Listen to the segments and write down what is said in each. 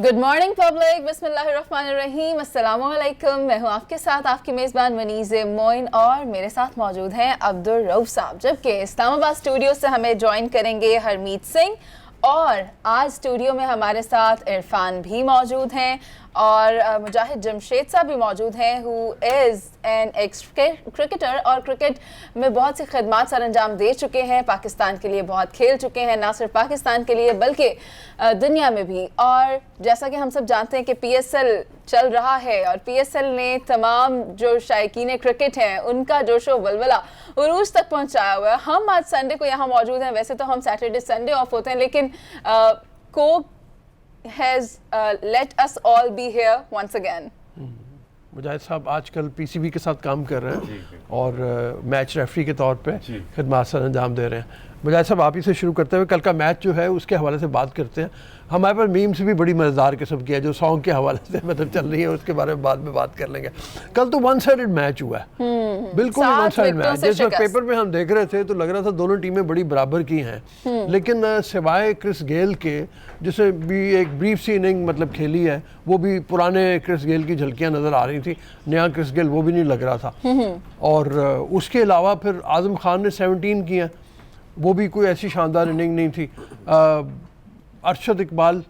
Good morning public, बिस्मिल्लाहिर्रहमानिर्रहीम, अस्सलामुअलैकुम। मैं हूँ आपके साथ आपकी मेज़बान वनीज़े मोइन और मेरे साथ मौजूद हैं अब्दुल रऊफ साहब, जबकि इस्लामाबाद स्टूडियो से हमें ज्वाइन करेंगे हरमीत सिंह। और आज स्टूडियो में हमारे साथ इरफान भी मौजूद हैं और मुजाहिद जमशेद साहब भी मौजूद हैं, who is an x cricketer और क्रिकेट में बहुत सी खदमात सर अंजाम दे चुके हैं, पाकिस्तान के लिए बहुत खेल चुके हैं, ना सिर्फ पाकिस्तान के लिए बल्कि दुनिया में भी। और जैसा कि हम सब जानते हैं कि PSL चल रहा है और PSL ने तमाम जो शायकीन क्रिकेट हैं उनका जोशो वलवला उरूज तक पहुंचाया हुआ है। हम आज संडे को यहाँ मौजूद हैं, वैसे तो हम सैटरडे संडे ऑफ होते हैं, लेकिन Coke has let us all be here once again. मुजाहिद साहब आजकल PCB के साथ काम कर रहे हैं और मैच रेफरी के तौर पे खिदमत सर अंजाम दे रहे हैं। मुजाहिद साहब आप ही से शुरू करते हुए कल का मैच जो है उसके हवाले से बात करते हैं। हमारे पास मीम्स भी बड़ी मज़ेदार किस्म की है जो सॉन्ग के हवाले से मतलब चल रही है, उसके बारे में बाद में बात कर लेंगे। कल तो वन साइडेड मैच हुआ है, बिल्कुल वन साइड मैच। जैसे पेपर में हम देख रहे थे तो लग रहा था दोनों टीमें बड़ी बराबर की हैं, लेकिन सिवाय क्रिस गेल के जिसे भी एक ब्रीफ सी इनिंग मतलब खेली है, वो भी पुराने क्रिस गेल की झलकियाँ नज़र आ रही थी। नया क्रिस गेल वो भी नहीं लग रहा था। और उसके अलावा फिर आज़म खान ने 17 किया, वो भी कोई ऐसी शानदार इनिंग नहीं थी। अरशद इकबाल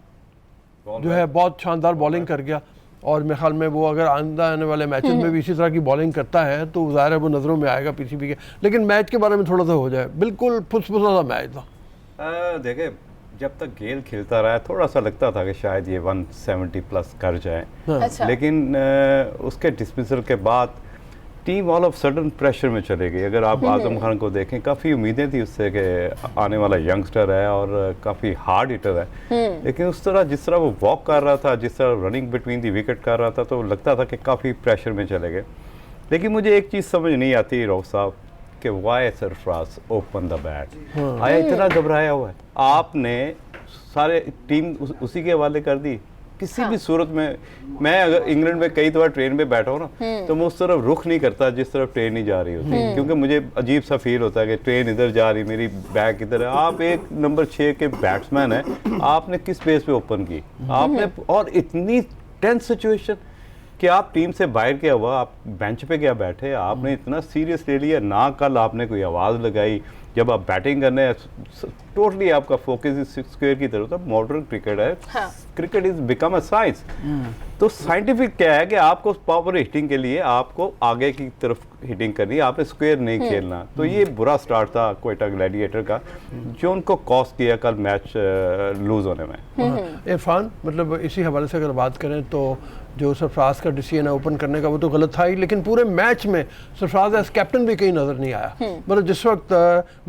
जो है बहुत शानदार बॉलिंग कर गया और मेरे ख्याल में वो अगर आने वाले मैचेस में भी इसी तरह की बॉलिंग करता है तो ज़ाहिर है वो नज़रों में आएगा PCB के। लेकिन मैच के बारे में थोड़ा सा हो जाए, बिल्कुल फुसफुसा सा मैच था। देखे जब तक गेल खेलता रहा थोड़ा सा लगता था कि शायद ये 170 प्लस कर जाए। अच्छा। लेकिन उसके डिसमिसल के बाद team all of sudden pressure में चले गई। अगर आप आजम खान को देखें, काफ़ी उम्मीदें थी उससे कि आने वाला यंगस्टर है और काफ़ी हार्ड हिटर है, लेकिन उस तरह जिस तरह वो वॉक कर रहा था, जिस तरह रनिंग बिटवीन दी विकेट कर रहा था, तो लगता था कि काफ़ी प्रेशर में चले गए। लेकिन मुझे एक चीज़ समझ नहीं आती रऊफ साहब कि why Sarfaraz open the bat, आया इतना घबराया हुआ है। आपने सारे टीम उसी के हवाले कर दी। किसी भी सूरत में मैं अगर इंग्लैंड में कई दफ़ा ट्रेन में बैठा हूँ ना, तो मैं उस तरफ रुख नहीं करता जिस तरफ ट्रेन नहीं जा रही होती, क्योंकि मुझे अजीब सा फील होता है कि ट्रेन इधर जा रही, मेरी बैग इधर है। आप एक नंबर 6 के बैट्समैन हैं, आपने किस बेस पे ओपन की आपने, और इतनी टेंस सिचुएशन कि आप टीम से बाहर गया हुआ, आप बेंच पे क्या बैठे, आपने इतना सीरियस ले लिया ना। कल आपने कोई आवाज़ लगाई जब आप बैटिंग करने, टोटली आपका फोकस इस स्क्वायर की तरफ था। मॉडर्न क्रिकेट है, cricket is become a science. तो साइंटिफिक क्या है कि आपको पावर हिटिंग के लिए आपको आगे की तरफ हिटिंग करनी है, आपने स्क्वायर नहीं खेलना। तो ये बुरा स्टार्ट था क्वेटा ग्लैडिएटर का, जो उनको कॉस्ट किया कल मैच लूज होने में। इरफान मतलब इसी हवाले से अगर बात करें तो जो सरफराज का डिसीजन है ओपन करने का वो तो गलत था ही, लेकिन पूरे मैच में सरफराज एज कैप्टन भी कहीं नज़र नहीं आया। मतलब जिस वक्त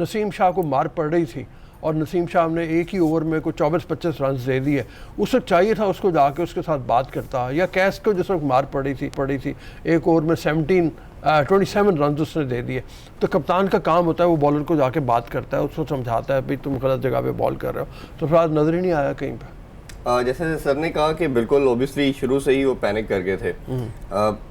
नसीम शाह को मार पड़ रही थी और नसीम शाह ने एक ही ओवर में को 24-25 रन दे दिए, उस वक्त चाहिए था उसको जाके उसके साथ बात करता, या कैस को जिस वक्त मार पड़ी थी एक ओवर में 27 रन उसने दे दिए। तो कप्तान का काम होता है वो बॉलर को जाके बात करता है, उसको समझाता है भाई तुम गलत जगह पे बॉल कर रहे हो। तो सरफराज नज़र ही नहीं आया कहीं पर। जैसे सर ने कहा कि बिल्कुल ओबियसली शुरू से ही वो पैनिक कर गए थे।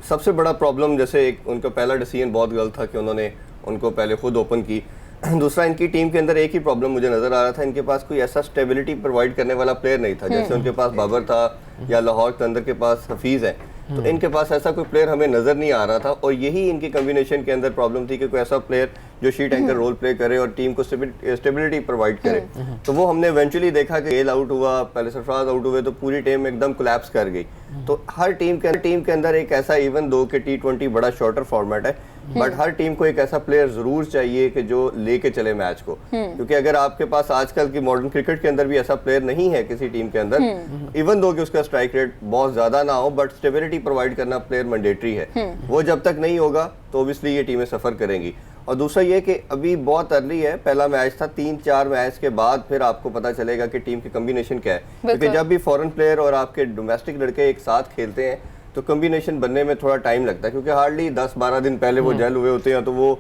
सबसे बड़ा प्रॉब्लम, जैसे एक उनका पहला डिसीजन बहुत गलत था कि उन्होंने उनको पहले खुद ओपन की। दूसरा, इनकी टीम के अंदर एक ही प्रॉब्लम मुझे नज़र आ रहा था, इनके पास कोई ऐसा स्टेबिलिटी प्रोवाइड करने वाला प्लेयर नहीं था। जैसे उनके पास बाबर था या लाहौर के अंदर के पास हफीज़ है, तो इनके पास ऐसा कोई प्लेयर हमें नज़र नहीं आ रहा था। और यही इनकी कॉम्बिनेशन के अंदर प्रॉब्लम थी कि कोई ऐसा प्लेयर जो शीट एंकर रोल प्ले करे और टीम को स्टेबिलिटी प्रोवाइड करे। तो वो हमने इवेंचुअली देखा कि गेल आउट हुआ, पहले सरफराज आउट हुए, तो पूरी टीम एकदम कोलैप्स कर गई। तो हर टीम के अंदर एक ऐसा, इवन दो कि T20 बड़ा शॉर्टर फॉर्मेट है, बट हर टीम को एक ऐसा प्लेयर जरूर चाहिए कि जो लेके चले मैच को। क्योंकि अगर आपके पास आजकल की मॉडर्न क्रिकेट के अंदर भी ऐसा प्लेयर नहीं है किसी टीम के अंदर, इवन दो कि उसका स्ट्राइक रेट बहुत ज्यादा ना हो, बट स्टेबिलिटी प्रोवाइड करना प्लेयर मैंडेटरी है। वो जब तक नहीं होगा तो ऑब्वियसली ये टीमें सफर करेंगी। और दूसरा ये कि अभी बहुत अर्ली है, पहला मैच था, 3-4 मैच के बाद फिर आपको पता चलेगा कि टीम की कॉम्बिनेशन क्या है। क्योंकि जब भी फॉरेन प्लेयर और आपके डोमेस्टिक लड़के एक साथ खेलते हैं तो कॉम्बिनेशन बनने में थोड़ा टाइम लगता है, क्योंकि हार्डली 10-12 दिन पहले वो जेल हुए होते हैं, तो वो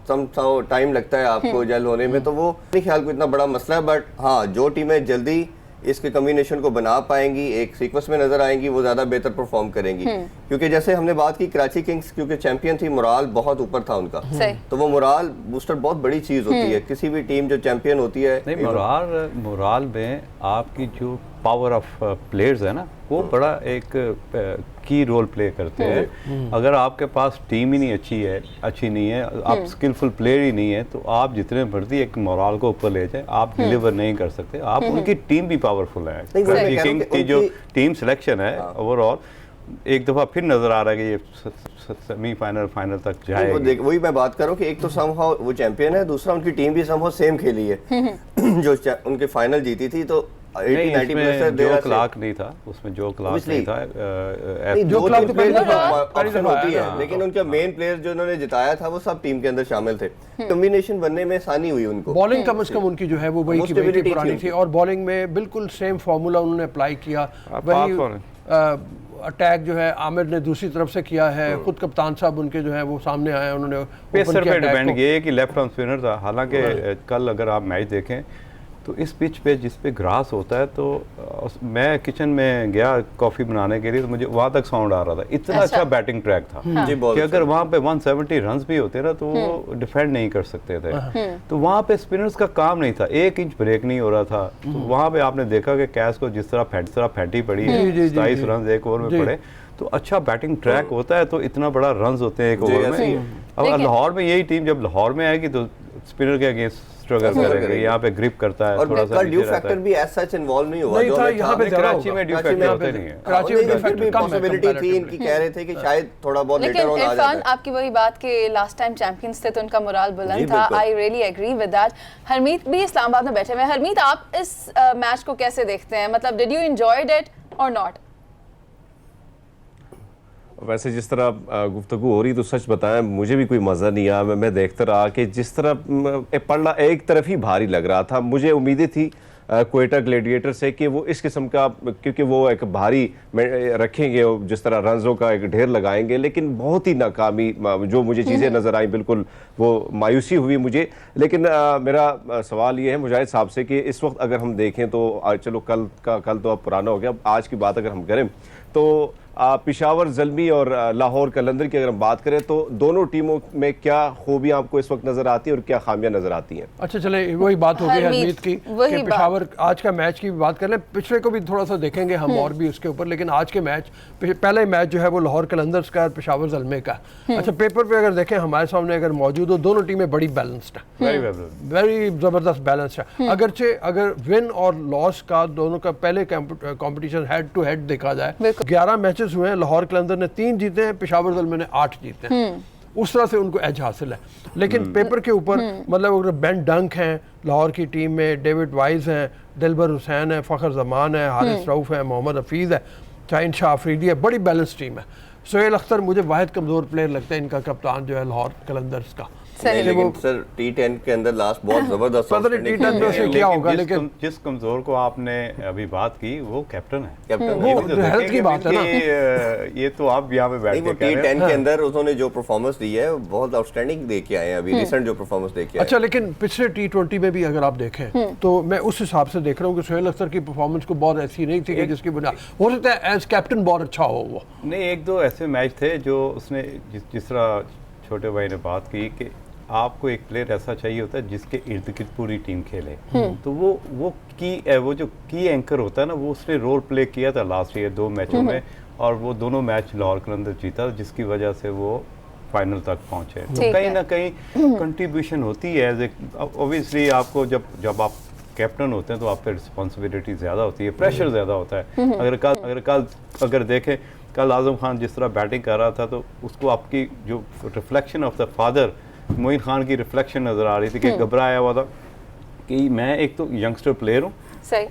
समझाओ टाइम लगता है आपको जेल होने में। तो वो नहीं ख्याल को इतना बड़ा मसला है, बट हाँ जो टीमें जल्दी इसके कॉम्बिनेशन को बना पाएंगी, एक सीक्वेंस में नजर आएंगी, वो ज्यादा बेहतर परफॉर्म करेंगी। क्योंकि जैसे हमने बात की कराची किंग्स, क्योंकि चैंपियन थी, मोराल बहुत ऊपर था उनका, तो वो मोराल बूस्टर बहुत बड़ी चीज होती है किसी भी टीम जो चैंपियन होती है। नहीं, मोराल में आपकी जो पावर ऑफ प्लेयर्स है ना, वो बड़ा एक की रोल प्ले करते हैं। अगर आपके पास टीम ही नहीं अच्छी नहीं है, आप स्किलफुल प्लेयर ही नहीं है, तो आप जितने मर्जी एक मोराल को ऊपर ले जाए, आप डिलीवर नहीं कर सकते। आप उनकी टीम भी पावरफुल है। किंग्स की जो टीम सिलेक्शन है ओवरऑल, एक दफ़ा फिर नज़र आ रहा है कि ये सेमीफाइनल फाइनल तक जाएगी। वही मैं बात कर रहा हूँ कि एक तो समहाउ वो चैंपियन है, दूसरा उनकी टीम भी समहाउ सेम खेली है जो उनके फाइनल जीती थी। तो 80-90 प्लस जो क्लार्क नहीं था उसमें, जो क्लार्क नहीं था, जो क्लार्क तो ऑप्शन होती है, लेकिन उनका मेन प्लेयर जो उन्होंने जिताया था वो सब टीम के अंदर शामिल थे। कॉम्बिनेशन बनने में आसानी हुई उनको। बॉलिंग कम से कम उनकी जो है वो वही की वही पुरानी थी, और बॉलिंग में बिल्कुल सेम फार्मूला उन्होंने अप्लाई किया। वही अटैक जो है आमिर ने दूसरी तरफ से किया है, खुद कप्तान साहब उनके जो है वो सामने आए, उन्होंने पेसर पे डिपेंड किया कि लेफ्ट आर्म स्पिनर था। हालांकि कल अगर आप मैच देखें तो इस पिच पे जिस पे ग्रास होता है, तो मैं किचन में गया कॉफ़ी बनाने के लिए, तो मुझे वहाँ तक साउंड आ रहा था, इतना अच्छा बैटिंग ट्रैक था कि अगर वहाँ पे 170 रन भी होते ना तो वो डिफेंड नहीं कर सकते थे। तो वहाँ पे स्पिनर्स का काम नहीं था, 1 इंच ब्रेक नहीं हो रहा था। तो वहाँ पे आपने देखा कि कैस को जिस तरह फैंटी पड़ी है, 27 रन एक ओवर में पड़े, तो अच्छा बैटिंग ट्रैक होता है तो इतना बड़ा रन होते हैं एक ओवर में। अब लाहौर में यही टीम जब लाहौर में आएगी तो स्पिनर के अगेंस्ट स्ट्रगल करेंगे, यहाँ पे ग्रिप करता है, थोड़ा सा ड्यू फैक्टर भी एज सच इन्वॉल्व नहीं हुआ जो यहाँ पे कराची में ड्यू फैक्टर होते नहीं है। कराची में ड्यू फैक्टर कम पॉसिबिलिटी थी, इनकी कह रहे थे कि शायद थोड़ा बहुत लेटर ऑन आ जाता है। इरफान, आपकी वही बात कि लास्ट टाइम चैंपियंस थे तो उनका मोराल बुलंद था। I really agree with that. Harmeet भी इस्लामाबाद में बैठे हुए हैं। हरमीत, आप इस मैच को कैसे देखते हैं? मतलब डिड यू एंजॉयड इट और नॉट? वैसे जिस तरह गुफ्तगू हो रही तो सच बताएं मुझे भी कोई मज़ा नहीं आया। मैं देखता रहा कि जिस तरह पढ़ना एक तरफ ही भारी लग रहा था। मुझे उम्मीदें थी क्वेटा ग्लेडिएटर से कि वो इस किस्म का, क्योंकि वो एक भारी रखेंगे, जिस तरह रनों का एक ढेर लगाएंगे, लेकिन बहुत ही नाकामी जो मुझे चीज़ें नज़र आई, बिल्कुल वो मायूसी हुई मुझे। लेकिन मेरा सवाल ये है मुजाहिद साहब से कि इस वक्त अगर हम देखें तो चलो कल तो अब पुराना हो गया, आज की बात अगर हम करें तो पेशावर ज़ल्मी और लाहौर कलंदर की अगर हम बात करें तो दोनों टीमों में क्या खूबियां आपको इस वक्त नजर आती है और क्या खामियां नजर आती हैं? अच्छा, चले वही बात हो गई हरमीत की कि पेशावर आज का मैच की बात कर लें, पिछले को भी थोड़ा सा देखेंगे हम और भी उसके ऊपर, लेकिन आज के मैच, पहले मैच जो है वो लाहौर कलंदर्स का और पेशावर ज़ल्मी का। अच्छा, पेपर पे अगर देखें हमारे सामने अगर मौजूद हो, दोनों टीमें बड़ी बैलेंस्ड है, वेरी ज़बरदस्त बैलेंस है। अगरचे अगर विन और लॉस का दोनों का पहले कॉम्पिटिशन हेड टू हेड देखा जाए, 11 मैचेस हुए हैं, लाहौर कलंदर ने 3 जीते हैं, पेशावर ज़ल्मी ने 8 जीते हैं। उस तरह से उनको एज हासिल है। लेकिन पेपर के ऊपर मतलब अगर बेन डंक हैं लाहौर की टीम में, डेविड वाइज हैं, दिलबर हुसैन है, फ़खर जमान है, हारिस रऊफ है, मोहम्मद हफीज़ है, शाहीन शाह अफरीदी है, बड़ी बैलेंस टीम है। सोहेल अख्तर मुझे वाहिद कमज़ोर प्लेयर लगता है इनका कप्तान जो है लाहौर कलंदर्स का। लेकिन सर T10 के अंदर लास्ट बहुत जबरदस्त T10 में से क्या होगा, लेकिन जिस कमजोर को आपने अभी बात की वो कैप्टन है। कैप्टन वो हेल्थ की बात है ना, ये तो आप यहाँ पे बैठ के T10 के अंदर उन्होंने जो परफॉर्मेंस दी है बहुत आउटस्टैंडिंग दे के आए हैं अभी, रिसेंट जो परफॉर्मेंस दे के आए। अच्छा, लेकिन पिछले T20 में भी अगर आप देखें तो मैं उस हिसाब से देख रहा हूँ कि सोहेल अख्तर की परफॉर्मेंस को बहुत ऐसी नहीं थी कि जिसकी बुनियाद हो सकता है एज कैप्टन बहुत अच्छा हो वो नहीं। 1-2 ऐसे मैच थे जो उसने जिस तरह छोटे भाई ने बात की कि आपको एक प्लेयर ऐसा चाहिए होता है जिसके इर्द गिर्द पूरी टीम खेले, तो वो जो की एंकर होता है ना, वो उसने रोल प्ले किया था लास्ट ईयर 2 मैचों में, और वो दोनों मैच लाहौर कलंदर जीता, जिसकी वजह से वो फाइनल तक पहुंचे। तो कहीं ना कहीं कंट्रीब्यूशन होती है एज ए, ऑब्वियसली आपको जब आप कैप्टन होते हैं तो आप पे रिस्पॉन्सिबिलिटी ज़्यादा होती है, प्रेशर ज़्यादा होता है। अगर देखें कल आज़म खान जिस तरह बैटिंग कर रहा था तो उसको आपकी जो reflection of the father Moin Khan की रिफ्लेक्शन नज़र आ रही थी कि घबराया हुआ था कि मैं एक तो यंगस्टर प्लेयर हूँ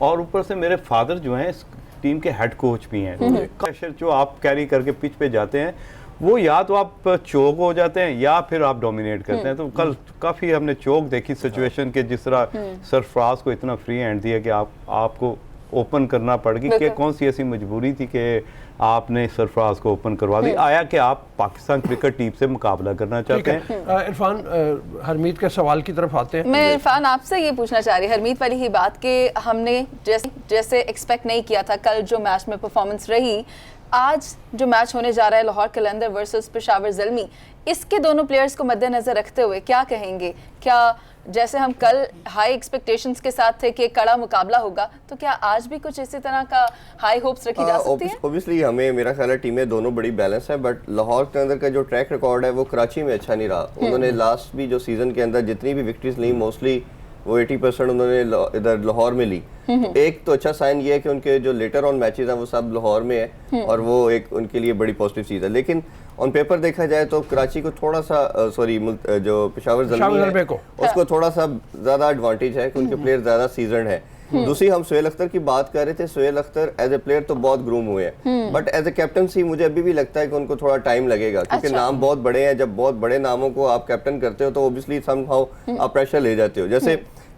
और ऊपर से मेरे फादर जो हैं इस टीम के हेड कोच भी हैं। प्रेशर जो आप कैरी करके पिच पे जाते हैं वो या तो आप चौक हो जाते हैं या फिर आप डोमिनेट करते हैं। तो कल काफ़ी हमने चौक देखी सिचुएशन के, जिस तरह सरफराज को इतना फ्री हैंड दिया कि आपको ओपन करना पड़ गई कि कौन सी ऐसी मजबूरी थी कि आपने सरफराज को ओपन करवा दी। आया कि आप पाकिस्तान क्रिकेट टीम से मुकाबला करना चाहते हैं। इरफान, हरमीत के सवाल की तरफ आते हैं। मैं इरफान आपसे ये पूछना चाह रही, हरमीत वाली ही बात कि हमने जैसे एक्सपेक्ट नहीं किया था कल जो मैच में परफॉर्मेंस रही, आज जो मैच होने जा रहा है लाहौर कलंदर वर्सेस पेशावर ज़ल्मी, इसके दोनों प्लेयर्स को मद्देनजर रखते हुए क्या कहेंगे? क्या जैसे हम कल हाई एक्सपेक्टेशंस के साथ थे कि एक कड़ा मुकाबला होगा, तो क्या आज भी कुछ इसी तरह का हाई होप्स रखी जा सकती है? ऑब्वियसली हमें, मेरा ख्याल है टीमें दोनों बड़ी बैलेंस है, बट लाहौर के अंदर का जो ट्रैक रिकॉर्ड है वो कराची में अच्छा नहीं रहा। उन्होंने लास्ट भी जो सीजन के अंदर जितनी भी विक्ट्रीज ली, मोस्टली वो 80% उन्होंने इधर लाहौर में ली। एक तो अच्छा साइन ये है कि उनके जो लेटर ऑन मैचेस हैं वो सब लाहौर में है, और वो एक उनके लिए बड़ी पॉजिटिव चीज़ है। लेकिन ऑन पेपर देखा जाए तो कराची को थोड़ा सा जो पेशावर ज़ल्मी है उसको थोड़ा सा ज़्यादा एडवांटेज है कि उनके प्लेयर ज़्यादा सीजन है। दूसरी, हम सुहेल अख्तर की बात कर रहे थे, Sohail Akhtar as a player तो बहुत ग्रूम हुए हैं, बट एज ए कैप्टनसी मुझे अभी भी लगता है कि उनको थोड़ा टाइम लगेगा, क्योंकि नाम बहुत बड़े हैं। जब बहुत बड़े नामों को आप कैप्टन करते हो तो ऑब्वियसली समहाउ आप प्रेशर ले जाते हो। जैसे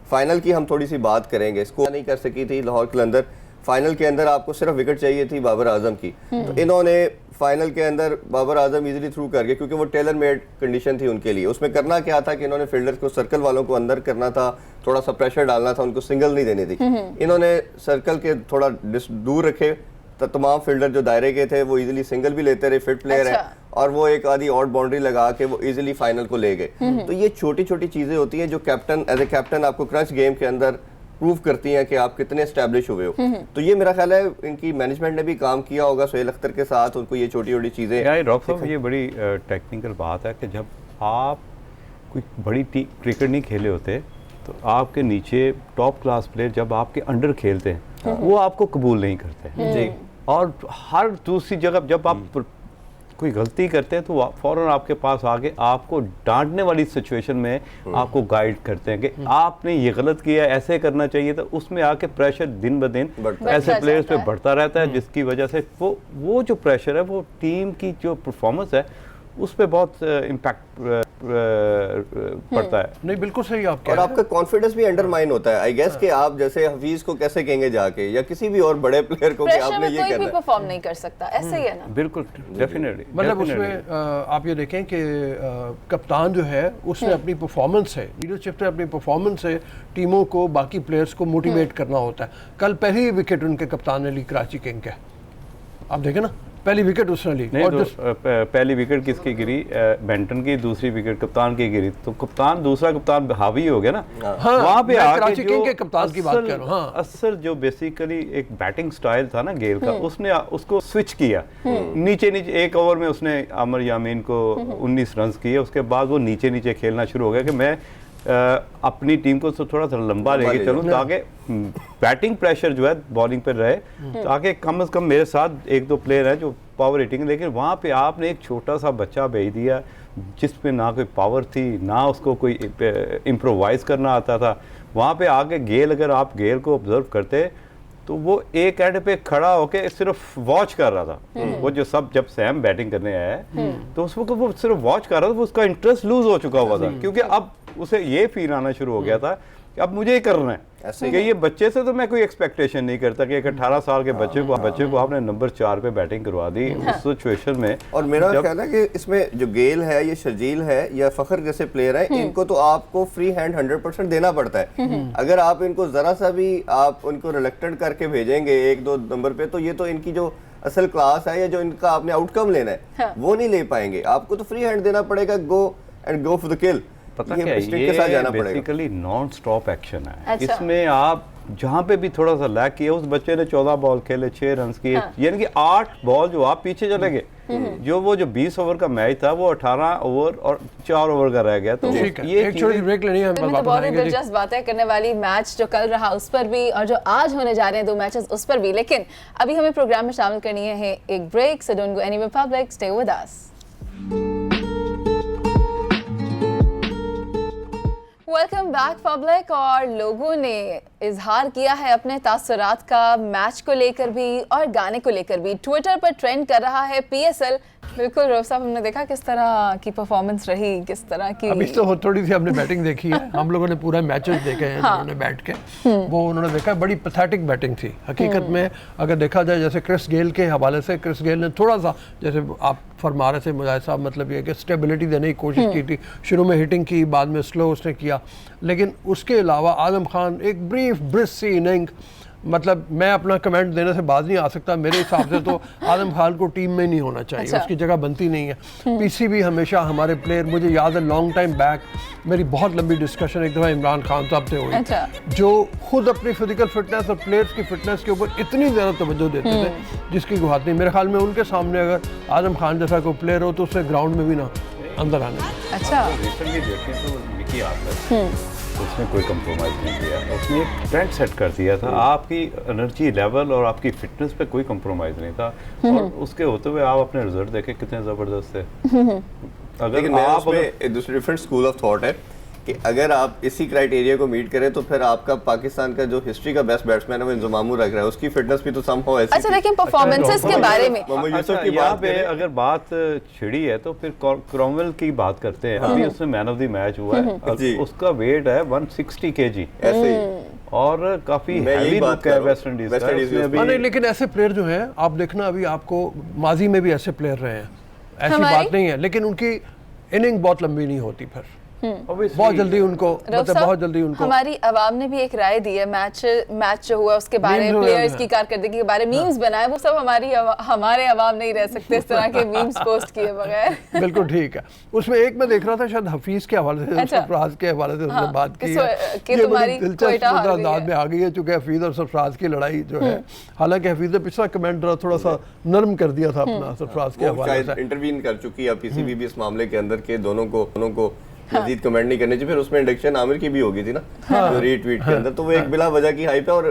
फाइनल की हम थोड़ी सी बात करेंगे, स्कोर नहीं कर सकी थी लाहौर के अंदर। फाइनल के अंदर आपको सिर्फ विकेट चाहिए थी बाबर आजम की, तो इन्होंने फाइनल के अंदर बाबर आजम इजीली थ्रू कर गए, क्योंकि वो टेलर मेड कंडीशन थी उनके लिए। उसमें करना क्या था कि इन्होंने फील्डर्स को, सर्कल वालों को अंदर करना था, थोड़ा सा प्रेशर डालना था, उनको सिंगल नहीं देनी थी। इन्होंने सर्कल के थोड़ा दूर रखे, तो तमाम फील्डर जो दायरे के थे वो इजीली सिंगल भी लेते रहे, फिट प्लेयर है, और वो एक आधी आउट बाउंड्री लगा के वो इजीली फाइनल को ले गए। तो ये छोटी छोटी चीजें होती हैं जो कैप्टन, एज ए कैप्टन आपको क्रंच गेम के अंदर प्रूव करती हैं कि आप कितने एस्टैब्लिश हुए हो। तो ये मेरा ख्याल है इनकी मैनेजमेंट ने भी काम किया होगा सुहेल अख्तर के साथ, उनको ये छोटी छोटी चीजें। ये बड़ी टेक्निकल बात है कि जब आप कोई बड़ी क्रिकेट नहीं खेले होते तो आपके नीचे टॉप क्लास प्लेयर जब आपके अंडर खेलते हैं वो आपको कबूल नहीं करते जी। और हर दूसरी जगह जब आप कोई गलती करते हैं तो फौरन आपके पास आके आपको डांटने वाली सिचुएशन में आपको गाइड करते हैं कि आपने ये गलत किया, ऐसे करना चाहिए। तो उसमें आके प्रेशर दिन ब दिन ऐसे प्लेयर्स पे बढ़ता रहता है, जिसकी वजह से वो जो प्रेशर है वो टीम की जो परफॉर्मेंस है उस पर बहुत इम्पैक्ट पड़ता है। नहीं, बिल्कुल सही आप कह और रहे हैं। आपका कॉन्फिडेंस भी अंडरमाइन होता है। आई गेस कि आप जैसे हफीज को कैसे कहेंगे जाके, या किसी भी और बड़े प्लेयर को कि आपने ये कोई भी परफॉर्म नहीं कर सकता, ऐसे ही है ना? बिल्कुल, डेफिनेटली। मतलब उसमें आप ये देखें कि कप्तान जो है उसने अपनी परफॉर्मेंस से, लीडरशिप ने अपनी परफॉर्मेंस से टीमों को, बाकी प्लेयर्स को मोटिवेट करना होता है। कल पहली विकेट उनके कप्तान ने ली कराची किंग के, आप देखें ना, पहली विकेट उसने ली। नहीं, और पहली विकेट किसकी गिरी? बेंटन की। दूसरी विकेट कप्तान की गिरी, तो कप्तान, दूसरा कप्तान हावी हो गया ना। हाँ, वहाँ पे कराची किंग के कप्तान की बात कर रहा हूँ। हाँ, असल जो बेसिकली एक बैटिंग स्टाइल था ना गेल का, उसने उसको स्विच किया नीचे नीचे। एक ओवर में उसने आमिर यामीन को 19 रन किए, उसके बाद वो नीचे नीचे खेलना शुरू हो गया कि मैं अपनी टीम को थोड़ा सा लंबा लेके चलूं ताकि बैटिंग प्रेशर जो है बॉलिंग पर रहे, ताकि कम से कम मेरे साथ एक दो प्लेयर हैं जो पावर हिटिंग। लेकिन वहाँ पे आपने एक छोटा सा बच्चा भेज दिया जिसमें ना कोई पावर थी, ना उसको कोई इम्प्रोवाइज करना आता था। वहाँ पे आके गेल, अगर आप गेल को ऑब्जर्व करते तो वो एक एंड पे खड़ा होके सिर्फ वॉच कर रहा था। वो जो जब सैम बैटिंग करने आया तो उस वक्त वो सिर्फ वॉच कर रहा था, उसका इंटरेस्ट लूज हो चुका हुआ था, क्योंकि अब उसे ये फील आना शुरू हो गया था कि अब मुझे ये करना है। कि ये बच्चे से तो मैं कोई एक्सपेक्टेशन नहीं करता कि एक 18 साल के बच्चे को आपने नंबर 4 पे बैटिंग करवा दी उस सिचुएशन में। और मेरा ख्याल है कि इसमें जो गेल है, ये शर्जील है या फखर जैसे प्लेयर है, इनको तो आपको फ्री हैंड 100% देना पड़ता है। अगर आप इनको जरा सा भी आप उनको रिलेक्टेड करके भेजेंगे 1-2 नंबर पे, तो ये तो इनकी जो असल क्लास है या जो इनका आपने आउटकम लेना है वो नहीं ले पाएंगे। आपको तो फ्री हैंड देना पड़ेगा, गो फॉर द किल। पता क्या है, ये बेसिकली नॉन स्टॉप एक्शन है। अच्छा। इसमें आप जहाँ पे भी थोड़ा सा लैग किया, उस बच्चे ने 14 बॉल खेले, 6 रन किए, यानी कि 8 बॉल जो आप पीछे चले गए। जो 20 ओवर का मैच था वो 18 ओवर और 4 ओवर का रह गया। तो ये एक छोटी ब्रेक लेनी है, हम बहुत ही दिलचस्प बातें करने वाली मैच जो कल रहा उस पर भी, और जो आज होने जा रहे हैं 2 मैचेस उस पर भी। लेकिन अभी हमें प्रोग्राम में शामिल करनी है एक break, so don't go anywhere public, stay with us. Welcome back public. और लोगों ने इजहार किया है अपने तासुरात का मैच को लेकर भी और गाने को लेकर भी। ट्विटर पर ट्रेंड कर रहा है PSL। बिल्कुल रऊफ साहब, हमने देखा किस तरह की परफॉर्मेंस रही, किस तरह की। अभी तो थोड़ी सी हमने बैटिंग देखी है, हम लोगों ने पूरा मैचेस देखे हैं। हाँ। उन्होंने बैठ के वो उन्होंने देखा, बड़ी पैथेटिक बैटिंग थी हकीकत में। अगर देखा जाए, जैसे क्रिस गेल के हवाले से, क्रिस गेल ने थोड़ा सा, जैसे आप फरमा रहे थे मुजाहिद साहब, मतलब ये कि स्टेबिलिटी देने की कोशिश की थी। शुरू में हिटिंग की, बाद में स्लो उसने किया। लेकिन उसके अलावा आजम खान एक ब्रीफ सी इनिंग, मतलब मैं अपना कमेंट देने से बाज नहीं आ सकता, मेरे हिसाब से तो आजम खान को टीम में नहीं होना चाहिए, अच्छा। उसकी जगह बनती नहीं है। पीसीबी हमेशा हमारे प्लेयर, मुझे याद है लॉन्ग टाइम बैक मेरी बहुत लंबी डिस्कशन एक दफ़ा इमरान खान साहब से हुई, अच्छा। जो खुद अपनी फिजिकल फिटनेस और प्लेयर्स की फिटनेस के ऊपर इतनी ज़्यादा तवज्जो देते थे जिसकी कोई बात नहीं। मेरे ख्याल में उनके सामने अगर आजम खान जैसा कोई प्लेयर हो तो उसे ग्राउंड में भी ना अंदर आने दें। अच्छा। रिसेंटली देखें तो निकी आर्टर उसने कोई कंप्रोमाइज़ नहीं किया, उसने एक ट्रेंड सेट कर दिया था। आपकी एनर्जी लेवल और आपकी फिटनेस पे कोई कंप्रोमाइज़ नहीं था, और उसके होते हुए आप अपने रिजल्ट देखें कितने ज़बरदस्त थे। लेकिन मैं उसमें एक दूसरी डिफरेंट स्कूल ऑफ थॉट है कि अगर आप इसी क्राइटेरिया को मीट करें तो फिर आपका पाकिस्तान का जो हिस्ट्री का बेस्ट बैट्समैन है वो इंजमामू रख रहा है, उसकी फिटनेस भी तो समहाउ ऐसी अच्छा, लेकिन परफॉर्मेंसेस के बारे में मोहम्मद यूसुफ की यहाँ बात पे करें। अगर बात छिड़ी है तो फिर क्रॉमवेल की बात करते हैं। अभी उसने मैन ऑफ द मैच हुआ है, जी। उसका वेट है 160 kg ऐसे ही और काफी मैं यही हैवी बात लुक कर है रहा हूँ। वेस्ट इंडीज वेस्ट का। इंडीज उसने में अभी नहीं, लेकिन ऐसे प्लेयर जो हैं आप देखना, अभी आपको माजी में भी ऐसे प्लेयर रहे हैं, ऐसी हमारी? बात नहीं है, लेकिन उनकी इनिंग बहुत लंबी नहीं होती, फिर obviously बहुत जल्दी उनको रऊफ मतलब साहब, बहुत जल्दी उनको हमारी आवाम ने भी एक राय दी है मैच जो हुआ उसके बारे Memes में, हो प्लेयर्स रहे की हैं। कारकर्दगी के बारे में मीम्स बनाए, वो सब हमारे आवाम नहीं रह सकते इस तरह के मीम्स पोस्ट किए बगैर। बिल्कुल ठीक है। उसमें एक मैं देख रहा था शायद हफीज के हवाले से, अच्छा। सरफराज के हवाले से उसने हाँ, बात की कि है। कि ये बड़ी तुम्हारी दिलचस्प कोयटा हार गई अंदाज है। में आ गई है, चूंकि हफीज और सरफराज की लड़ाई जो है, हालांकि हफीज ने पिछला कमेंट थोड़ा सा नरम कर दिया था अपना सरफराज के वो हवाले शायद से। इंटरवीन कर चुकी है पीसीबी भी इस मामले के अंदर के दोनों को मजीद कमेंट नहीं करने चाहिए। फिर उसमें इंडक्शन आमिर की भी होगी थी ना, जो रीट्वीट के अंदर, तो वो एक बिला वजह की हाइप है और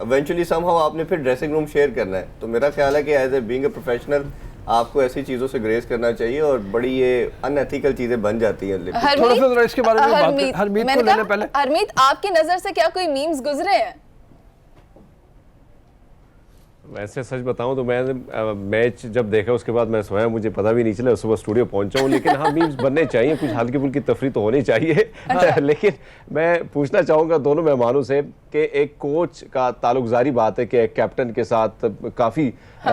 इवेंचुअली समहाउ आपने फिर ड्रेसिंग रूम शेयर करना है। तो मेरा ख्याल है कि as a being a professional आपको ऐसी चीजों से ग्रेस करना चाहिए और बड़ी ये अनएथिकल चीजें बन जाती हैं। थोड़ा सा जरा इसके बारे में बात करें। हरमीत को लेने पहले। हरमीत, आपकी नजर से क्या कोई मीम्स गुजरे हैं? वैसे सच बताऊं तो मैंने मैच जब देखा उसके बाद मैं सोया, मुझे पता भी नहीं चला, सुबह स्टूडियो पहुंचा हूं। लेकिन हाँ, मीम्स बनने चाहिए, कुछ हल्की फुल्की तफरी तो होनी चाहिए। लेकिन मैं पूछना चाहूँगा दोनों मेहमानों से कि एक कोच का ताल्लुक, जारी बात है कि एक कैप्टन के साथ काफ़ी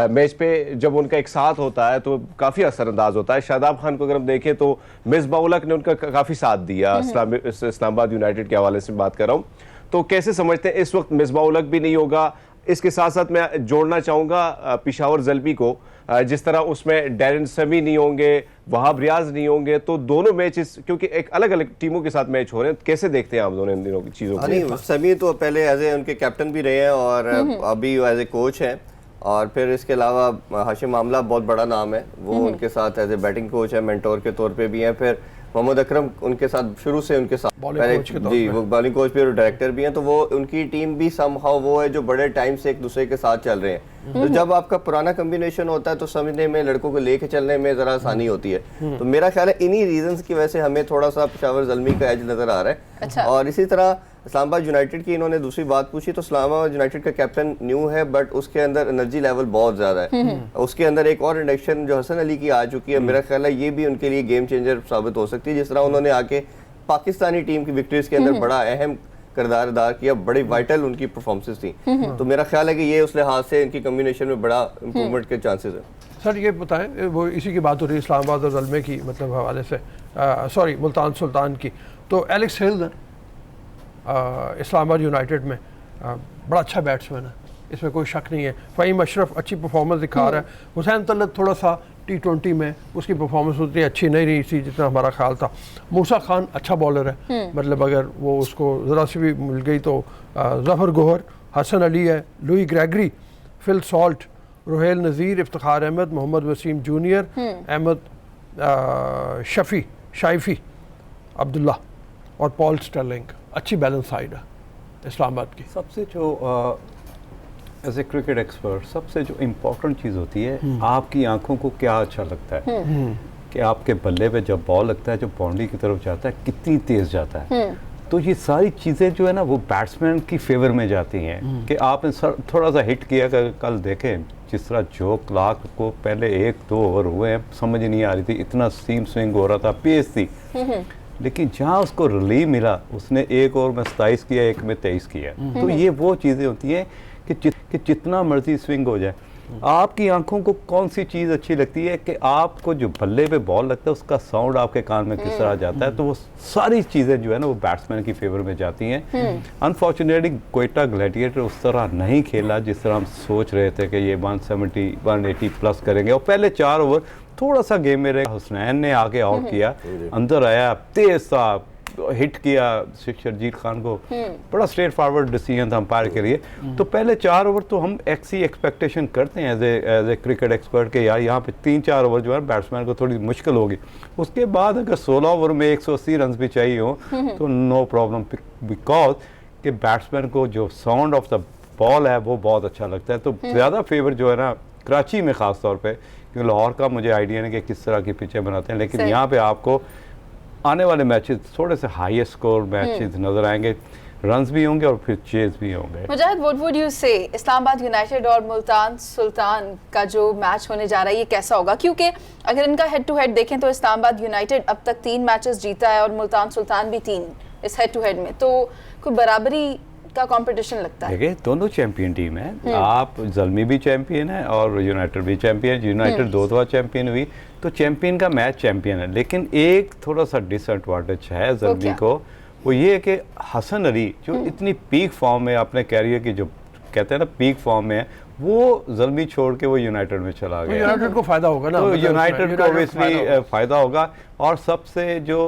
मैच पे जब उनका एक साथ होता है तो काफ़ी असरअंदाज होता है। शादाब खान को अगर हम देखें तो मिसबाह उल हक ने उनका काफ़ी साथ दिया, इस्लामाबाद यूनाइटेड के हवाले से बात कर रहा हूँ। तो कैसे समझते हैं इस वक्त मिसबाह उल हक भी नहीं होगा? इसके साथ साथ मैं जोड़ना चाहूँगा पेशावर ज़ल्बी को, जिस तरह उसमें डैरन समी नहीं होंगे, वहाब रियाज नहीं होंगे, तो दोनों मैचेस क्योंकि एक अलग अलग टीमों के साथ मैच हो रहे हैं, कैसे देखते हैं आप दोनों इन दिनों की चीज़ों को? नहीं, समी तो पहले एज ए उनके कैप्टन भी रहे हैं और अभी एज ए कोच हैं, और फिर इसके अलावा हाशिम आमला बहुत बड़ा नाम है, वो उनके साथ एज ए बैटिंग कोच है, मेंटोर के तौर पे भी हैं। फिर मोहम्मद अकरम उनके साथ शुरू से उनके साथ पहले जी वो बॉलिंग कोच भी और डायरेक्टर भी हैं, तो वो उनकी टीम भी समहाउ वो है जो बड़े टाइम से एक दूसरे के साथ चल रहे हैं। तो जब आपका पुराना कॉम्बिनेशन होता है तो समझने में, लड़कों को लेके चलने में जरा आसानी होती है। तो मेरा ख्याल है इन्हीं रीजंस की वजह से हमें थोड़ा सा पेशावर ज़ल्मी का एज नजर आ रहा है। अच्छा। और इसी तरह इस्लामाबाद यूनाइटेड की इन्होंने दूसरी बात पूछी, तो इस्लामाबाद यूनाइटेड का कैप्टन न्यू है बट उसके अंदर एनर्जी लेवल बहुत ज्यादा है। उसके अंदर एक और इंडक्शन जो हसन अली की आ चुकी है, मेरा ख्याल है ये भी उनके लिए गेम चेंजर साबित हो सकती है। जिस तरह उन्होंने आके पाकिस्तानी टीम की विक्ट्रीज के अंदर बड़ा अहम किरदार अदा किया, बड़ी वाइटल उनकी परफॉर्मेंसेस थी। तो मेरा ख्याल है कि ये उस लिहाज से इनकी कम्बिनेशन में बड़ा इंप्रूवमेंट के चांसेस है। सर ये बताएं, वो इसी की बात हो रही है इस्लामाबाद और ज़ल्मे की मतलब हवाले से, सॉरी मुल्तान सुल्तान की। तो एलेक्स हेल्स इस्लामाबाद यूनाइटेड में बड़ा अच्छा बैट्समैन है, इसमें कोई शक नहीं है। फ़हीम अशरफ अच्छी परफॉर्मेंस दिखा रहा है। हुसैन तलत थोड़ा सा T20 में उसकी परफॉर्मेंस उतनी अच्छी नहीं रही थी जितना हमारा ख्याल था। मूसा खान अच्छा बॉलर है, मतलब अगर वो उसको ज़रा सी भी मिल गई तो ज़फ़र गोहर, हसन अली है, Lewis Gregory, Phil Salt, Roheel Nazir, Iftikhar Ahmed, Mohammad Wasim junior, Ahmed Safi Abdullah और पॉल स्टर्लिंग। अच्छी बैलेंस साइड है इस्लामाबाद की। सबसे जो एज ए क्रिकेट एक्सपर्ट सबसे जो इम्पोर्टेंट चीज़ होती है, आपकी आंखों को क्या अच्छा लगता है कि आपके बल्ले पे जब बॉल लगता है, जो बाउंड्री की तरफ जाता है, कितनी तेज़ जाता है। तो ये सारी चीज़ें जो है ना वो बैट्समैन की फेवर में जाती हैं कि आपने थोड़ा सा हिट किया। कल देखें जिस तरह जो क्लार्क को पहले 1-2 ओवर हुए हैं, समझ नहीं आ रही थी, इतना सीम स्विंग हो रहा था, पेस थी, लेकिन जहाँ उसको रिलीव मिला उसने 1 ओवर में 27 किया, 1 में 23 किया। तो ये वो चीज़ें होती हैं कि जितना मर्जी स्विंग हो जाए, आपकी आंखों को कौन सी चीज़ अच्छी लगती है कि आपको जो बल्ले पे बॉल लगता है उसका साउंड आपके कान में किस तरह जाता है, तो वो सारी चीज़ें जो है ना वो बैट्समैन की फेवर में जाती हैं। अनफॉर्चुनेटली क्वेटा ग्लैडिएटर उस तरह नहीं खेला जिस तरह हम सोच रहे थे कि ये 170 180 प्लस करेंगे, और पहले 4 ओवर थोड़ा सा गेम में रहे, हुसनैन ने आके आउट किया, अंदर आया, तेज सा हिट किया शर्जील खान को, बड़ा स्ट्रेट फॉरवर्ड डिसीजन था अंपायर के लिए। तो पहले 4 ओवर तो हम ऐसी एक्सपेक्टेशन करते हैं एज ए क्रिकेट एक्सपर्ट के यार यहाँ पे 3-4 ओवर जो है बैट्समैन को थोड़ी मुश्किल होगी। उसके बाद अगर 16 ओवर में 180 रन भी चाहिए हो तो नो प्रॉब्लम, बिकॉज कि बैट्समैन को जो साउंड ऑफ द बॉल है वो बहुत अच्छा लगता है। तो ज़्यादा फेवर जो है ना कराची में ख़ास तौर पर, क्योंकि लाहौर का मुझे आइडिया नहीं कि किस तरह की पिचें बनाते हैं, लेकिन यहाँ पे आपको आने वाले मैचेस थोड़े से हाईएस्ट स्कोर मैचेस नजर आएंगे, रन्स भी होंगे और फिर चेज भी होंगे। मुजाहिद, व्हाट वुड यू से इस्लामाबाद यूनाइटेड और मुल्तान सुल्तान का जो मैच होने जा रहा है ये कैसा होगा? क्योंकि अगर इनका हेड टू हेड देखें तो इस्लामाबाद यूनाइटेड अब तक 3 मैचेस जीता है और मुल्तान सुल्तान भी 3 इस हेड टू हेड में, तो कोई बराबरी का कंपटीशन लगता है। देखिए दोनों चैंपियन टीम है, आप ज़ल्मी भी चैंपियन है और यूनाइटेड भी चैंपियन, यूनाइटेड 2 दफा चैंपियन हुई, तो चैंपियन का मैच चैंपियन है। लेकिन एक थोड़ा सा डिसएडवांटेज है ज़ल्मी को, वो ये है कि हसन अली जो इतनी पीक फॉर्म में अपने कैरियर की, जो कहते हैं ना पीक फॉर्म में है, वो ज़ल्मी छोड़ के वो यूनाइटेड में चला गया। यूनाइटेड को फायदा होगा ना, तो यूनाइटेड को ऑब्वियसली फायदा होगा। और सबसे जो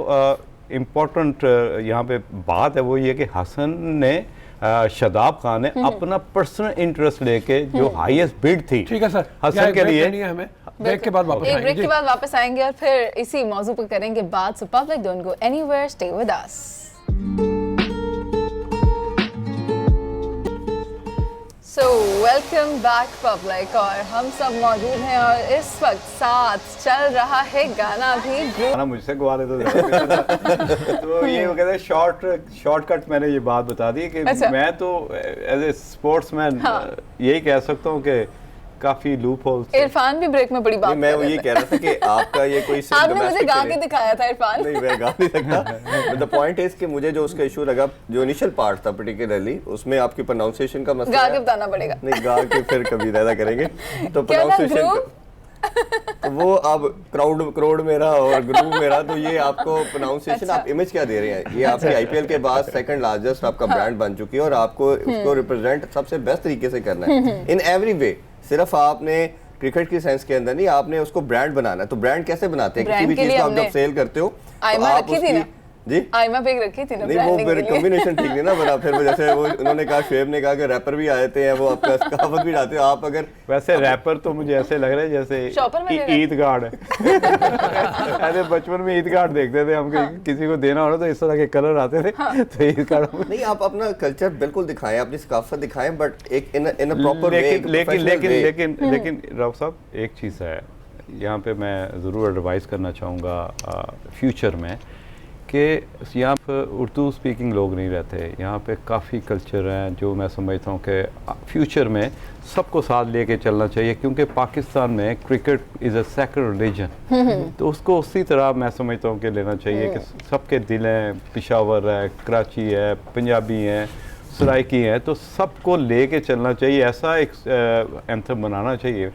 इम्पोर्टेंट यहाँ पे बात है वो ये कि हसन ने शादाब खान ने अपना पर्सनल इंटरेस्ट लेके जो हाईएस्ट बिड थी, ठीक है सर, हसन के लिए हमें ब्रेक के बाद वापस एक आएंगे। ब्रेक के बाद वापस आएंगे और फिर इसी मौजू पर करेंगे बात। So public don't go anywhere, stay with us. So welcome back public, और हम सब मौजूद हैं और इस वक्त साथ चल रहा है गाना भी ग्रुप। गाना मुझसे गवा ले तो ये वो कहते हैं शॉर्टकट। मैंने ये बात बता दी कि अच्छा। मैं तो एज ए स्पोर्ट्समैन यही कह सकता हूँ कि काफी लूप होल्स। इरफान भी ब्रेक में बड़ी बात मैं कर वो रहे ये थे। कह रहा था कि आपका ये कोई सिर्फ आपने मुझे domestic गा के के लिए- दिखाया था इरफान। नहीं, मैं गा नहीं सकता। द पॉइंट इज कि मुझे जो उसका इशू लगा, जो इनिशियल पार्ट था पर्टिकुलरली, उसमें आपकी प्रोनाउंसिएशन का मसला गा है। के बताना पड़ेगा। नहीं, गा के फिर कभी ज्यादा करेंगे तो क्या था, प्रोनाउंसिएशन ग्रुप? तो वो अब क्राउड मेरा और ग्रुप मेरा, तो ये आपको प्रोनाउंसिएशन अच्छा। आप इमेज क्या दे रहे हैं, ये आपके आईपीएल के बाद सेकंड लार्जेस्ट आपका ब्रांड बन चुकी है और आपको उसको रिप्रेजेंट सबसे बेस्ट तरीके से करना है इन एवरी वे। सिर्फ आपने क्रिकेट की सेंस के अंदर नहीं, आपने उसको ब्रांड बनाना है। तो ब्रांड कैसे बनाते हैं? किसी ब्रांड भी के चीज लिए को आप हमने जब सेल करते हो तो आइमा आप रखी थी ना? उसकी जी आइमा बेग रखी थी ना नहीं, वो ब्रांडिंग फिर के लिए। कॉम्बिनेशन ठीक नहीं ना बना। फिर वो जैसे वो उन्होंने कहा, शुएब ने कहा कि रैपर भी आते हैं, वो आपका कहावत भी डालते हो आप। अगर वैसे रैपर तो मुझे ऐसे लग रहा है शॉपर में जैसे ले ईद गार्ड है। ऐसे बचपन में ईद गार्ड देखते थे हम, किसी को देना हो तो इस तरह के कलर आते थे, तो ईद गार्ड। नहीं, आप अपना कल्चर बिल्कुल दिखाएं, अपनी सकाफत दिखाएं, बट एक इन अ प्रॉपर वे, लेकिन राव साहब एक चीज़ है यहाँ पे मैं ज़रूर एडवाइस करना चाहूँगा फ्यूचर में, कि यहाँ पर उर्दू स्पीकिंग लोग नहीं रहते, यहाँ पे काफ़ी कल्चर हैं जो मैं समझता हूँ कि फ्यूचर में सबको साथ लेके चलना चाहिए, क्योंकि पाकिस्तान में cricket is a sacred religion. तो उसको उसी तरह मैं समझता हूँ कि लेना चाहिए कि सबके दिल हैं, पेशावर है, कराची है, पंजाबी हैं, सराइकी हैं, तो सबको लेके चलना चाहिए। ऐसा एक एंथम बनाना चाहिए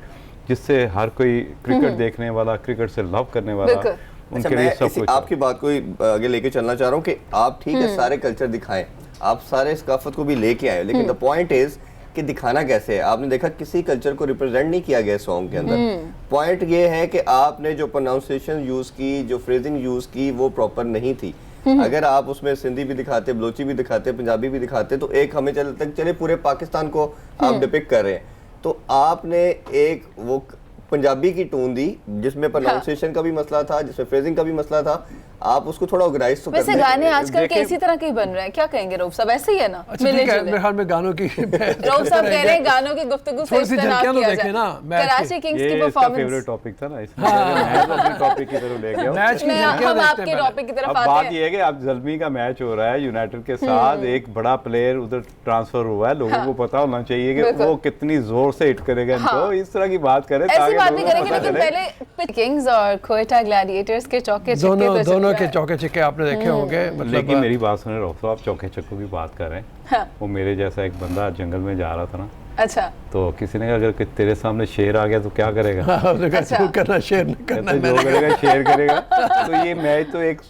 जिससे हर कोई क्रिकेट देखने वाला, क्रिकेट से लव करने वाला, अच्छा, मैं आपकी बात को आगे लेके चलना चाह रहा हूँ कि आप ठीक है सारे कल्चर दिखाएं, आप सारे सकाफत को भी लेके आए, लेकिन द पॉइंट इज कि दिखाना कैसे है। आपने देखा किसी कल्चर को रिप्रेजेंट नहीं किया गया सॉन्ग के अंदर। पॉइंट ये है कि आपने जो प्रोनाउंसिएशन यूज की, जो फ्रेजिंग यूज की, वो प्रॉपर नहीं थी। अगर आप उसमें सिंधी भी दिखाते, बलोची भी दिखाते, पंजाबी भी दिखाते, तो एक हमें चले पूरे पाकिस्तान को आप डिपिक्ट कर रहे हैं। तो आपने एक वो पंजाबी की टून दी जिसमें प्रोनाउंसिएशन का भी मसला था, जिसमें फ्रेजिंग का भी मसला था, आप उसको थोड़ा ऑर्गेनाइज तो वैसे गाने आजकल के इसी तरह के ही बन रहे हैं, क्या कहेंगे रऊफ साहब? ऐसे ही है ना? अच्छा ठीक है, मेरे ख्याल में गानों की रऊफ साहब कह रहे हैं गानों की गुफ्तगू से थोड़ी सी इस्तेमाल झलकियां तो किया देखें जाए। ना मैच कराची की। किंग्स ये की इसका परफॉर्मेंस। फेवरेट टॉपिक था ना, इसलिए मैं तो अपने टॉपिक की तरफ ले गया हूं। मैच की मैं झलकियां हम देखते आपके हैं टॉपिक की तरफ अब आते बात हैं। ये है कि अब ज़ल्मी का मैच हो रहा है यूनाइटेड के साथ, एक बड़ा प्लेयर उधर ट्रांसफर हुआ है, लोगों को पता होना चाहिए कि बिल्कुल। वो कितनी जोर से हिट करेगा इनको। इस तरह की बात करें ऐसी बात नहीं लोगों को करेंगे, पता लेकिन चले। पहले किंग्स और क्वेटा ग्लैडिएटर्स के चौके छक्के दोनों तो चल दोनों रहा के है। चौके छक्के आपने देखे होंगे। लेकिन मेरी बात सुने रहो, तो आप चौके छक्कों की बात कर रहे हैं। हाँ। वो मेरे जैसा एक बंदा जंगल में जा रहा था ना, अच्छा तो किसी ने कहा अगर कि तेरे सामने शेर आ गया तो क्या करेगा? उसने कहा अच्छा। जो करना शेयर नहीं करना कहते जो करेगा शेर करेगा। तो ये मैच तो एक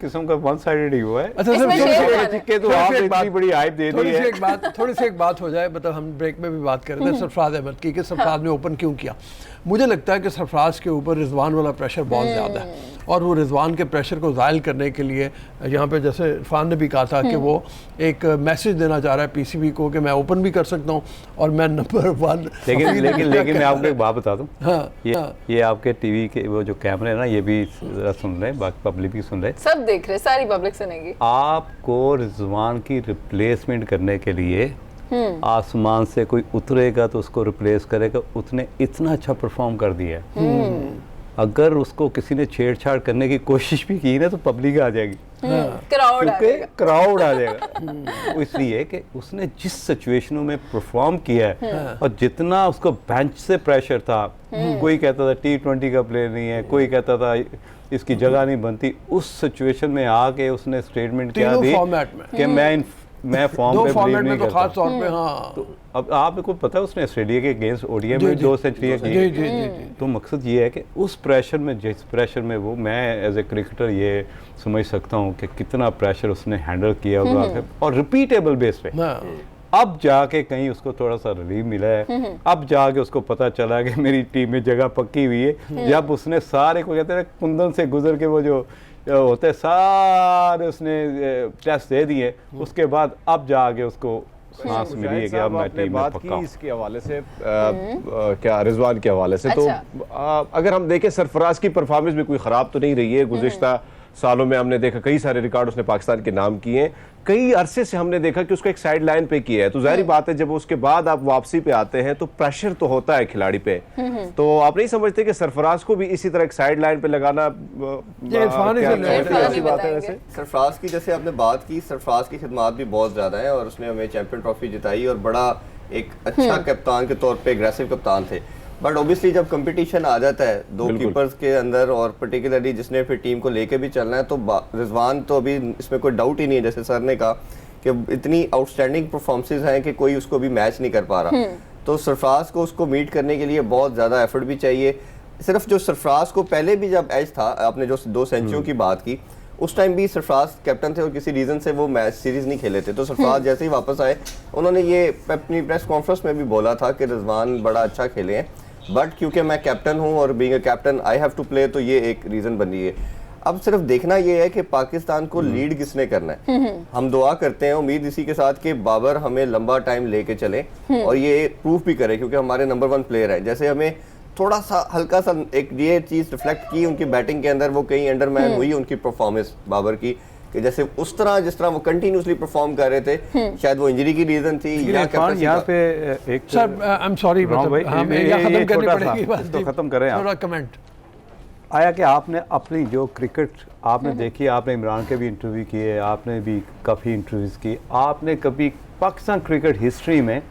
किस्म का वन साइडेड ही हुआ है। अच्छा इसमें सिर्फ शेयर थोड़ी- कौन है? के तो थोड़ी सी आपने एक इतनी बात- बड़ी हाइप दे दी थोड़ी सी है। एक बात हो जाए, मतलब हम ब्रेक में भी बात कर रहे थे सरफराज अहमद की कि सरफराज ने ओपन क्यों किया। मुझे लगता है कि सरफराज के ऊपर रिजवान वाला प्रेशर बहुत ज़्यादा है, और वो रिजवान के प्रेशर को ज़ायल करने के लिए यहाँ पे जैसे इरफान ने भी कहा था कि वो एक मैसेज देना चाह रहा है पीसीबी को कि मैं ओपन भी कर सकता हूँ और मैं नंबर 1। लेकिन मैं आपको एक बात बता दूं, हाँ, ये आपके टीवी के वो जो कैमरे हैं ना, ये भी जरा सुन रहे हैं, बाकी पब्लिक भी सुन रहे हैं। सब देख रहे, सारी पब्लिक सुनेगी। आपको रिजवान की रिप्लेसमेंट करने के लिए आसमान से कोई उतरेगा तो उसको रिप्लेस करेगा, उसने इतना अच्छा परफॉर्म कर दिया है। अगर उसको किसी ने छेड़छाड़ करने की कोशिश भी की ना तो पब्लिक आ जाएगी, क्राउड आ क्योंकि जाएगा। क्राउड आ जाएगा। वो इसलिए कि उसने जिस सिचुएशनों में परफॉर्म किया है और जितना उसको बेंच से प्रेशर था, कोई कहता था T20 का प्लेयर नहीं है, कोई कहता था इसकी जगह नहीं बनती, उस सिचुएशन में आके उसने स्टेटमेंट क्या तीनों दी फॉर्मेट में, कि मैं फॉर्म दो पे फॉर्मेट बिलीव में नहीं तो खास करता। तौर पे। हाँ, तो अब आपको पता है उसने ऑस्ट्रेलिया के अगेंस्ट ओडीआई जी, में जी, 2 सेंचुरियां जी की। जी जी। तो मकसद ये है कि उस प्रेशर में, जिस प्रेशर में वो, मैं एज ए क्रिकेटर ये समझ सकता हूँ कि कितना प्रेशर उसने हैंडल किया होगा और रिपीटेबल बेस पे। हाँ, अब जाके कहीं उसको थोड़ा सा रिलीफ मिला है, अब जाके उसको पता चला कि मेरी टीम में जगह पक्की हुई है। जब उसने सारे को कहते हैं कुंदन से गुजर के वो जो होते हैं सारे उसने टेस्ट दे दिए, उसके बाद अब जाके उसको सांस मिली है कि अब मैं आपने टीम में बात पक्का की हूं। इसके हवाले से क्या रिजवान के हवाले से, तो अच्छा। अगर हम देखें सरफराज की परफॉर्मेंस भी कोई ख़राब तो नहीं रही है। गुज़िश्ता सालों में हमने देखा कई सारे रिकॉर्ड उसने पाकिस्तान के नाम किए हैं, कई अरसे से हमने देखा कि उसको एक साइड लाइन पे किया है। तो जाहिर बात है जब उसके बाद आप वापसी पे आते हैं तो प्रेशर तो होता है खिलाड़ी पे। तो आप नहीं समझते कि सरफराज को भी इसी तरह एक साइड लाइन पे लगाना इरफान ही क्या से ले ऐसी इरफान बात है ही वैसे? सरफराज की जैसे आपने बात की, सरफराज की खिदमात भी बहुत ज़्यादा है और उसने हमें चैंपियन ट्रॉफी जिताई और बड़ा एक अच्छा कप्तान के तौर पे एग्रेसिव कप्तान थे। बट ऑब्वियसली जब कंपटीशन आ जाता है दो कीपर्स के अंदर और पर्टिकुलरली जिसने फिर टीम को लेके भी चलना है, तो रिजवान तो अभी इसमें कोई डाउट ही नहीं है, जैसे सर ने कहा कि इतनी आउटस्टैंडिंग परफॉर्मेंसेज हैं कि कोई उसको भी मैच नहीं कर पा रहा। तो सरफराज को उसको मीट करने के लिए बहुत ज़्यादा एफर्ट भी चाहिए। सिर्फ जो सरफराज को पहले भी जब एज था, आपने जो 2 सेंचुरियों की बात की, उस टाइम भी सरफराज कैप्टन थे और किसी रीज़न से वो मैच सीरीज़ नहीं खेले थे। तो सरफराज जैसे ही वापस आए, उन्होंने ये अपनी प्रेस कॉन्फ्रेंस में भी बोला था कि रिजवान बड़ा अच्छा खेले हैं, बट क्योंकि मैं कैप्टन हूं और being a captain I have to play, तो ये एक रीज़न बन रही है। अब सिर्फ देखना ये है कि पाकिस्तान को लीड किसने करना है। हम दुआ करते हैं, उम्मीद इसी के साथ कि बाबर हमें लंबा टाइम लेके चले और ये प्रूफ भी करे, क्योंकि हमारे नंबर 1 प्लेयर है। जैसे हमें थोड़ा सा हल्का सा एक ये चीज़ रिफ्लेक्ट की उनकी बैटिंग के अंदर, वो कहीं अंडरमैन हुई उनकी परफॉर्मेंस बाबर की, कि जैसे उस तरह जिस तरह वो कंटिन्यूसली परफॉर्म कर रहे थे, शायद वो इंजरी की रीज़न थी या कैप्टनसी यहाँ का। पे एक sir I am sorry, Ram भाई, हमें ये- यहाँ ये खत्म करनी छोटा सा, पड़ेगी बस। इसको खत्म करें आप। थोड़ा कमेंट आया कि आपने अपनी जो क्रिकेट आपने देखी, आपने इमरान के भी इंटरव्यू किए, आपने भी काफ़ी इंटरव्यूज़ किए, आपने कभी पाकिस्तान क्रिकेट हिस्ट्री में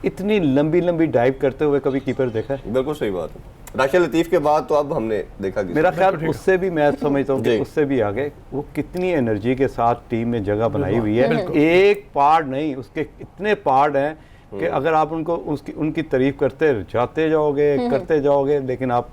इतनी लंबी लंबी डाइव करते हुए कभी कीपर देखा है? बिल्कुल सही बात है। राशिद लतीफ़ के बाद तो अब हमने देखा किसी मेरा को। ख्याल उससे भी मैं समझता हूँ कि जी। उससे भी आगे वो कितनी एनर्जी के साथ टीम में जगह बनाई हुई है। एक पार्ट नहीं, उसके इतने पार्ट हैं कि अगर आप उनको उनकी तारीफ करते जाओगे लेकिन आप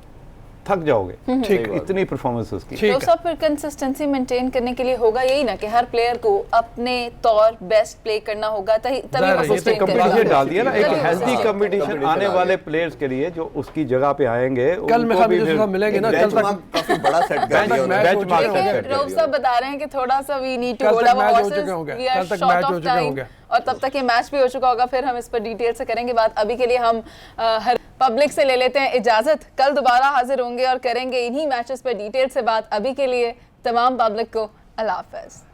थक जाओगे। ठीक है। इतनी परफॉर्मेंस उसकी। ठीक तो है। सब फिर कंसिस्टेंसी मेंटेन करने के लिए होगा यही ना कि हर प्लेयर को अपने तौर बेस्ट प्ले करना होगा, तभी जाहिर है, वो ये तो sustain कंपटीशन करेगा। डाल दिया ना, एक तभी वो हेल्दी sustain कंपटीशन करेगा। आने वाले प्लेयर्स के लिए जो उसकी जगह पे आएंगे। कल में उनको भी हम फिर- साहब मिलेंगे ना, कल बेंचमार्क तक काफी बड़ा सेट कर दिया मैच उन्होंने। हो benchmark चुके लेकिन होंगे। रऊफ साहब बता रहे हैं कि थोड़ा सा वी नीड टू कल होल्ड तक आवर मैच हो हॉर्सेस, चुके होंगे। वी आर कल तक शॉर्ट मैच हो ऑफ चुके टाइम, होंगे। और तब तक ये मैच भी हो चुका होगा, फिर हम इस पर डिटेल से करेंगे बात। अभी के लिए हम हर पब्लिक से ले लेते हैं इजाजत, कल दोबारा हाजिर होंगे और करेंगे इन्हीं मैचेस पर डिटेल से बात। अभी के लिए तमाम पब्लिक को अल्लाह हाफ़िज़।